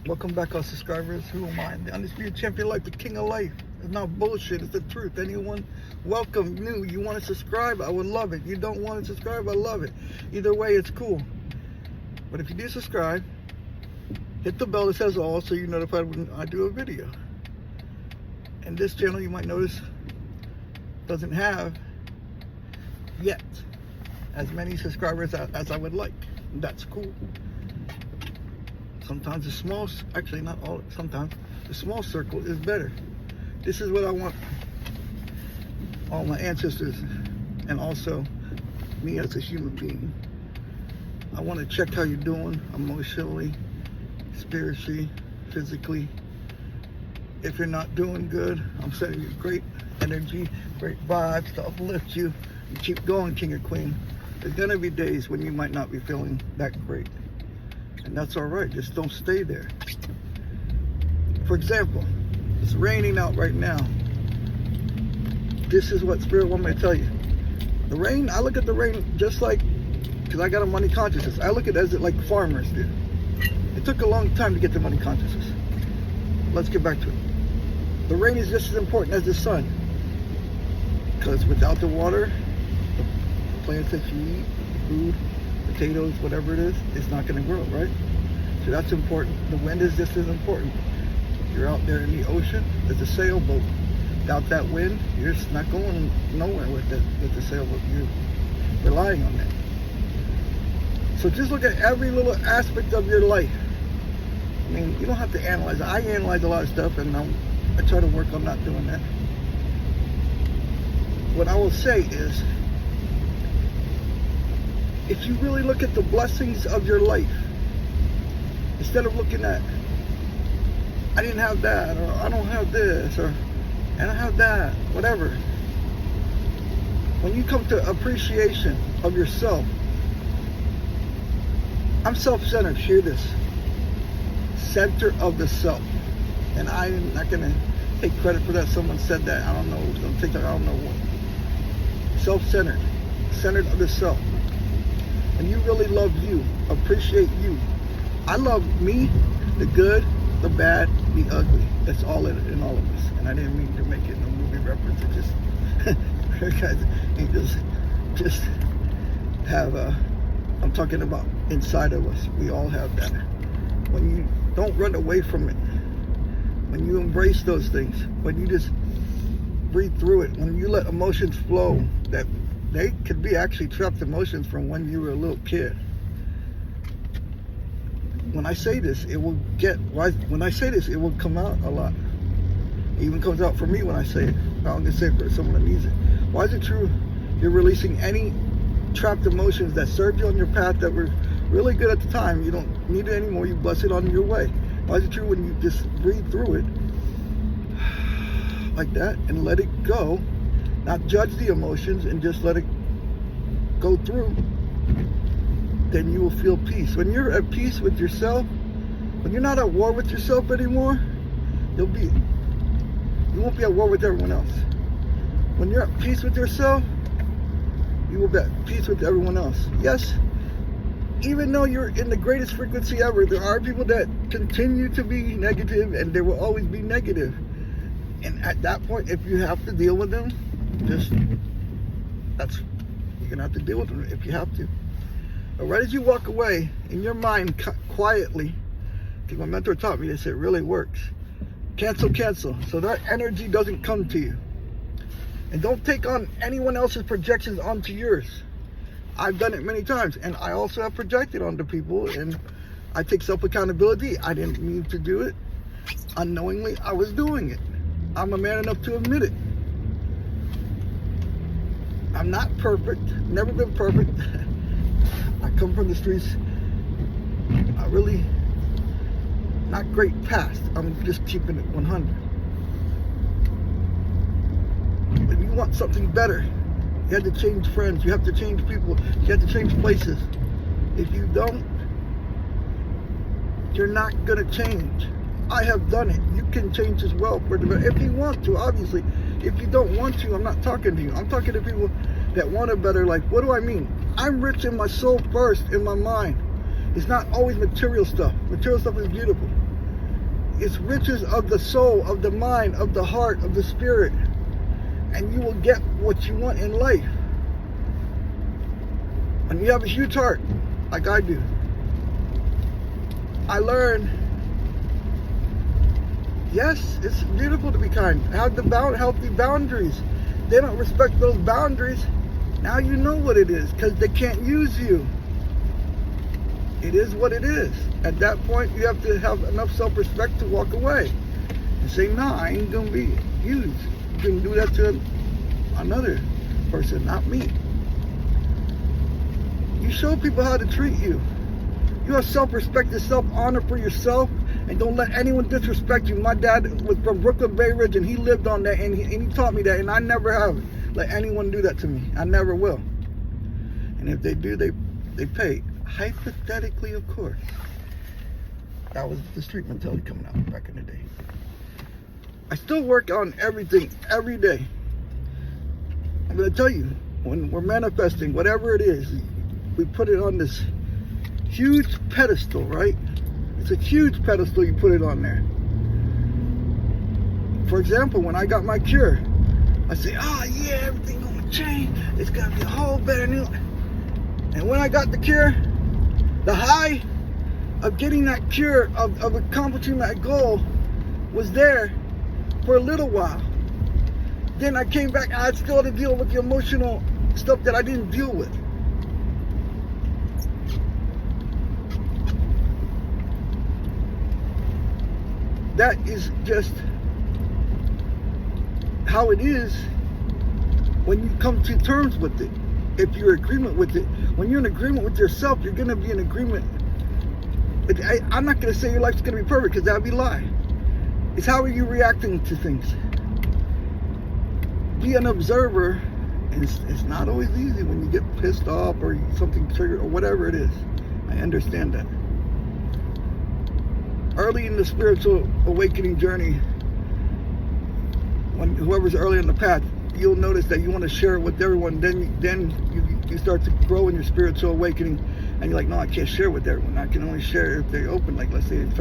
Welcome back, our subscribers. Who am I? The undisputed champion, like the king of life. It's not bullshit, it's the truth. Anyone welcome, new. You want to subscribe? I would love it. You don't want to subscribe? I love it. Either way, it's cool. But if you do subscribe, hit the bell that says all so you're notified when I do a video. And this channel, you might notice, doesn't have yet as many subscribers as I would like. That's cool. Sometimes the small, actually not all, sometimes the small circle is better. This is what I want all my ancestors and also me as a human being. I want to check how you're doing emotionally, spiritually, physically. If you're not doing good, I'm sending you great energy, great vibes to uplift you. You keep going, king or queen. There's gonna be days when you might not be feeling that great. And that's all right, just don't stay there. For example, it's raining out right now. This is what Spirit want me to tell you. The rain, I look at the rain just like, because I got a money consciousness, I look at it as like farmers do. It took a long time to get to money consciousness. Let's get back to it. The rain is just as important as the sun. Because without the water, the plants that you eat, food, potatoes, whatever it is, it's not going to grow, right? So that's important. The wind is just as important. You're out there in the ocean, there's a sailboat. Without that wind, you're just not going nowhere with the sailboat. You're relying on that. So just look at every little aspect of your life. I mean, you don't have to analyze. I analyze a lot of stuff, and I try to work on not doing that. What I will say is, if you really look at the blessings of your life, instead of looking at, I didn't have that, or I don't have this, or I don't have that, whatever. When you come to appreciation of yourself, I'm self-centered, hear this. Center of the self. And I'm not going to take credit for that. Someone said that. I don't know. Don't take that. I don't know what. Self-centered. Centered of the self. And you really love you. Appreciate you. I love me, the good, the bad, the ugly. That's all in all of us. And I didn't mean to make it no movie reference. It just, guys, it just have I'm talking about inside of us. We all have that. When you don't run away from it, when you embrace those things, when you just breathe through it, when you let emotions flow, that they could be actually trapped emotions from when you were a little kid. When I say this, it will come out a lot. It even comes out for me when I say it. I'm gonna say it for someone that needs it. Why is it true? You're releasing any trapped emotions that served you on your path that were really good at the time. You don't need it anymore. You bless it on your way. Why is it true? When you just breathe through it like that and let it go, not judge the emotions and just let it go through, then you will feel peace. When you're at peace with yourself, when you're not at war with yourself anymore, you won't be at war with everyone else. When you're at peace with yourself, you will be at peace with everyone else. Yes, even though you're in the greatest frequency ever, there are people that continue to be negative, and there will always be negative. And at that point, if you have to deal with them, you're gonna have to deal with them if you have to. But right as you walk away, in your mind, quietly, because my mentor taught me this, it really works. Cancel, so that energy doesn't come to you. And don't take on anyone else's projections onto yours. I've done it many times, and I also have projected onto people, and I take self-accountability. I didn't mean to do it. Unknowingly, I was doing it. I'm a man enough to admit it. I'm not perfect, never been perfect. I come from the streets. I really, not great past. I'm just keeping it 100. When you want something better, you have to change friends, you have to change people, you have to change places. If you don't, you're not gonna change. I have done it. You can change as well for the better if you want to, obviously. If you don't want to, I'm not talking to you. I'm talking to people that want a better life. What do I mean? I'm rich in my soul first, in my mind. It's not always material stuff. Material stuff is beautiful. It's riches of the soul, of the mind, of the heart, of the spirit. And you will get what you want in life. When you have a huge heart, like I do, I learned, yes, it's beautiful to be kind. Have the healthy boundaries. They don't respect those boundaries. Now you know what it is, because they can't use you. It is what it is. At that point, you have to have enough self-respect to walk away and say, nah, I ain't gonna be used. You can do that to another person, not me. You show people how to treat you. You have self-respect and self-honor for yourself, and don't let anyone disrespect you. My dad was from Brooklyn, BAYRIDGE, and he lived on that, and he taught me that, and I never have let anyone do that to me. I never will. And if they do, they pay. Hypothetically, of course. That was the street mentality coming out back in the day. I still work on everything every day. I'm going to tell you, when we're manifesting, whatever it is, we put it on this huge pedestal, right? It's a huge pedestal, you put it on there. For example, when I got my cure, I say, oh yeah, everything's going to change. It's going to be a whole better new. And when I got the cure, the high of getting that cure, of accomplishing that goal, was there for a little while. Then I came back and I still had to deal with the emotional stuff that I didn't deal with. That is just how it is when you come to terms with it. If you're in agreement with it, when you're in agreement with yourself, you're going to be in agreement. I'm not going to say your life's going to be perfect, because that would be a lie. It's how are you reacting to things. Be an observer, and it's not always easy when you get pissed off or something triggered or whatever it is. I understand that. Early in the spiritual awakening journey, when whoever's early in the path, you'll notice that you want to share it with everyone. Then you start to grow in your spiritual awakening, and you're like, no, I can't share with everyone. I can only share if they open. Like, let's say they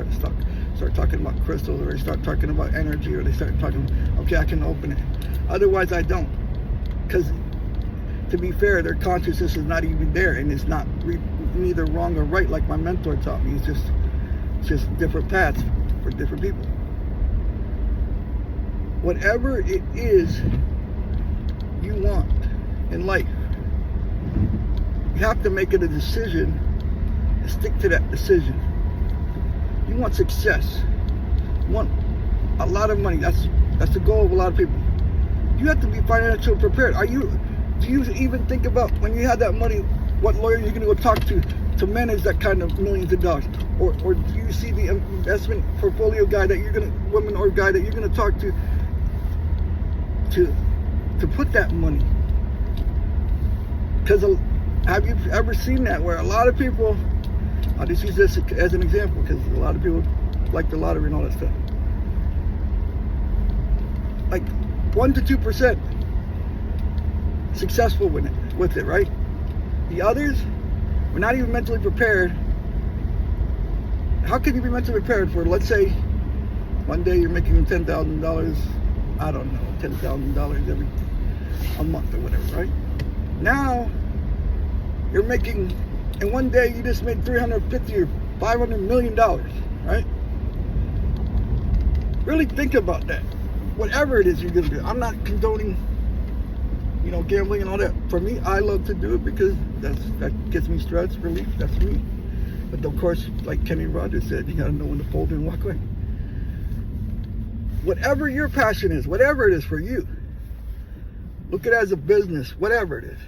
start talking about crystals, or they start talking about energy, or they start talking, okay, I can open it. Otherwise, I don't. Because to be fair, their consciousness is not even there, and it's not neither wrong or right, like my mentor taught me. It's just different paths for different people. Whatever it is you want in life, you have to make it a decision and stick to that decision. You want success, you want a lot of money. That's the goal of a lot of people. You have to be financially prepared. Do you even think about, when you have that money, what lawyer you're going to go talk to manage that kind of millions of dollars? Or do you see the investment portfolio guy that you're going to, woman or guy that you're going to talk to put that money? Because have you ever seen that, where a lot of people, I'll just use this as an example, because a lot of people like the lottery and all that stuff. Like 1 to 2% successful with it, right? The others were not even mentally prepared. How can you be mentally prepared for, let's say, one day you're making $10,000, I don't know, $10,000 every a month or whatever, right? Now, you're making, in one day you just made $350 or $500 million, right? Really think about that. Whatever it is you're gonna do. I'm not condoning, gambling and all that. For me, I love to do it because that gets me stress relief. That's me. But of course, like Kenny Rogers said, you gotta know when to fold and walk away. Whatever your passion is, whatever it is for you, look at it as a business, whatever it is.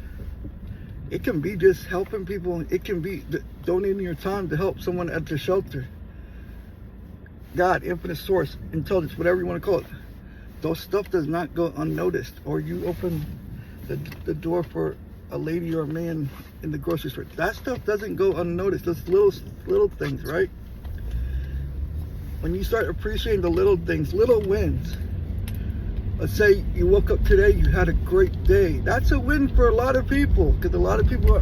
It can be just helping people. It can be donating your time to help someone at the shelter. God, infinite source, intelligence, whatever you want to call it. Those stuff does not go unnoticed. Or you open the door for a lady or a man in the grocery store. That stuff doesn't go unnoticed. Those little things, right? When you start appreciating the little things, little wins. Let's say you woke up today, you had a great day. That's a win for a lot of people, because a lot of people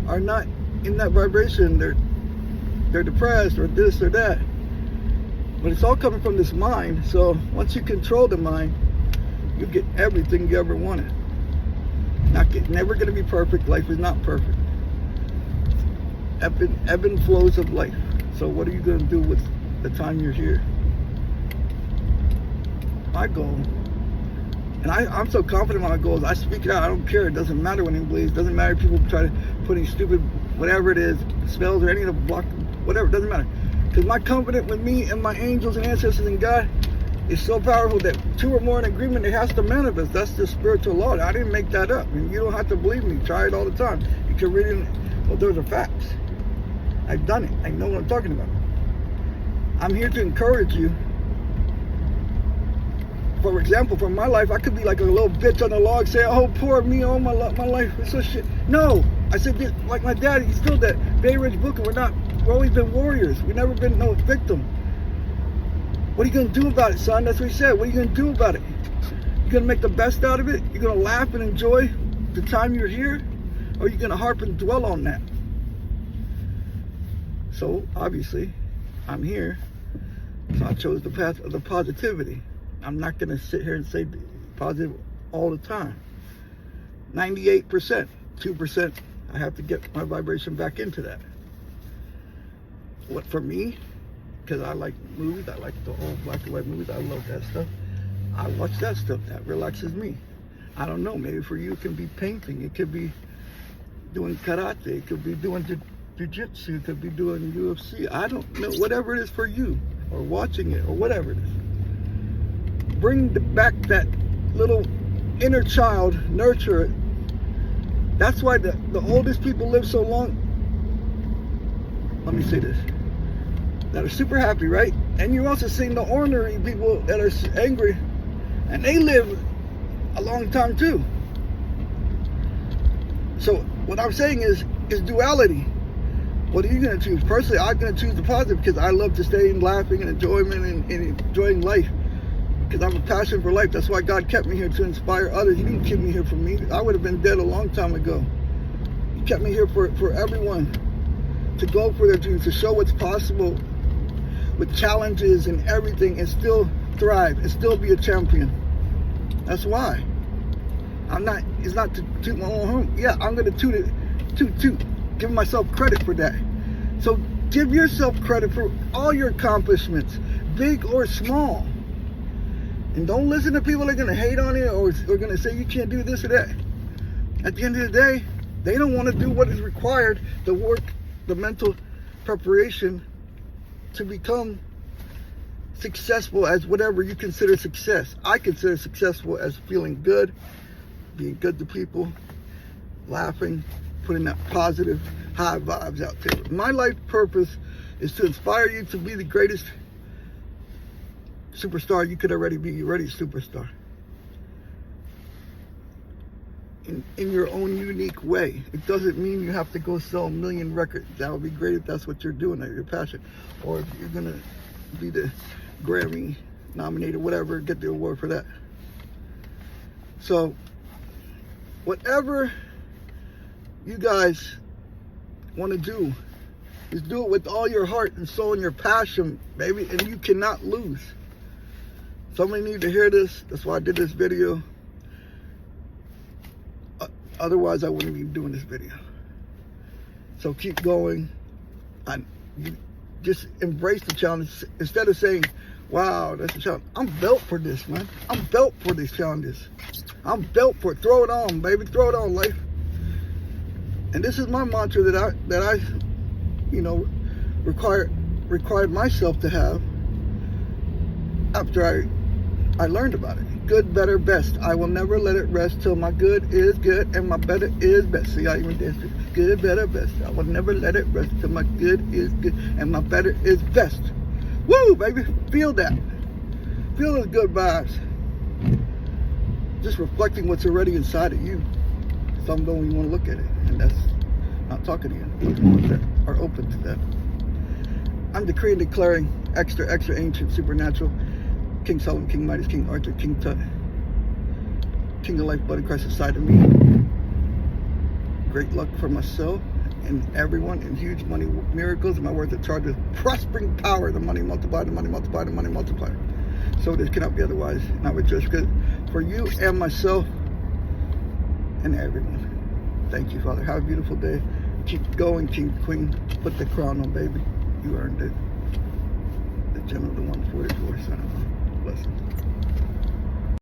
are not in that vibration. They're depressed or this or that. But it's all coming from this mind. So once you control the mind, you get everything you ever wanted. Never going to be perfect. Life is not perfect. Ebb and flows of life. So what are you going to do with the time you're here? My goal, and I'm so confident in my goals, I speak it out. I don't care. It doesn't matter when it believes. It doesn't matter if people try to put any stupid, whatever it is, spells or any of the block, whatever. It doesn't matter. Because my confidence with me and my angels and ancestors and God is so powerful that two or more in agreement, it has to manifest. That's the spiritual law. I didn't make that up. And you don't have to believe me. Try it all the time. You can read it. Well, those are facts. I've done it. I know what I'm talking about. I'm here to encourage you. For example, from my life, I could be like a little bitch on the log saying, oh, poor me, oh, my life is so shit. No, I said, like my dad, he's still that BAYRIDGE book, and we've always been warriors. We've never been no victim. What are you going to do about it, son? That's what he said. What are you going to do about it? You're going to make the best out of it? You're going to laugh and enjoy the time you're here? Or are you going to harp and dwell on that? So, obviously, I'm here. So I chose the path of the positivity. I'm not going to sit here and say positive all the time. 98%, 2%, I have to get my vibration back into that. What for me, because I like movies, I like the old black and white movies, I love that stuff. I watch that stuff, that relaxes me. I don't know, maybe for you it can be painting, it could be doing karate, it could be doing jiu-jitsu, it could be doing UFC, I don't know, whatever it is for you, or watching it, or whatever it is. Bring back that little inner child, nurture it. That's why the oldest people live so long. Let me say this. That are super happy, right? And you're also seeing the ornery people that are angry, and they live a long time too. So what I'm saying is duality. What are you going to choose? Personally, I'm going to choose the positive because I love to stay in laughing and enjoyment and enjoying life. Because I have a passion for life. That's why God kept me here, to inspire others. He didn't keep me here for me. I would have been dead a long time ago. He kept me here for everyone. To go for their dreams, to show what's possible with challenges and everything, and still thrive and still be a champion. That's why. It's not to toot my own horn. Yeah, I'm going to toot. Give myself credit for that. So give yourself credit for all your accomplishments, big or small. And don't listen to people that are going to hate on you or going to say you can't do this or that. At the end of the day, they don't want to do what is required, the work, the mental preparation to become successful as whatever you consider success. I consider successful as feeling good, being good to people, laughing, putting that positive, high vibes out there. My life purpose is to inspire you to be the greatest superstar you could already be. You're already a superstar. In your own unique way. It doesn't mean you have to go sell 1 million records. That would be great if that's what you're doing, that your passion. Or if you're going to be the Grammy nominated, whatever, get the award for that. So, whatever you guys want to do, is do it with all your heart and soul and your passion, baby, and you cannot lose. Somebody need to hear this. That's why I did this video. Otherwise, I wouldn't be doing this video. So keep going. You just embrace the challenge. Instead of saying, wow, that's a challenge. I'm built for this, man. I'm built for these challenges. I'm built for it. Throw it on, baby. Throw it on, life. And this is my mantra that I required myself to have after I learned about it. Good, better, best. I will never let it rest till my good is good and my better is best. See, I even danced it. Good, better, best. I will never let it rest till my good is good and my better is best. Woo, baby. Feel that. Feel those good vibes. Just reflecting what's already inside of you. Some don't even want to look at it. And that's not talking to you. Those ones that are open to that. I'm decreeing, declaring extra ancient, supernatural. King Solomon, King Midas, King Arthur, King Tut, King of Life, Blood of Christ inside of me. Great luck for myself and everyone in huge money miracles. My words are charged with prospering power, the money multiplier, the money multiplier, the money multiplier. So this cannot be otherwise. And I rejoice for you and myself and everyone. Thank you, Father. Have a beautiful day. Keep going, King, Queen. Put the crown on, baby. You earned it. The General, the 144, son of a blessing.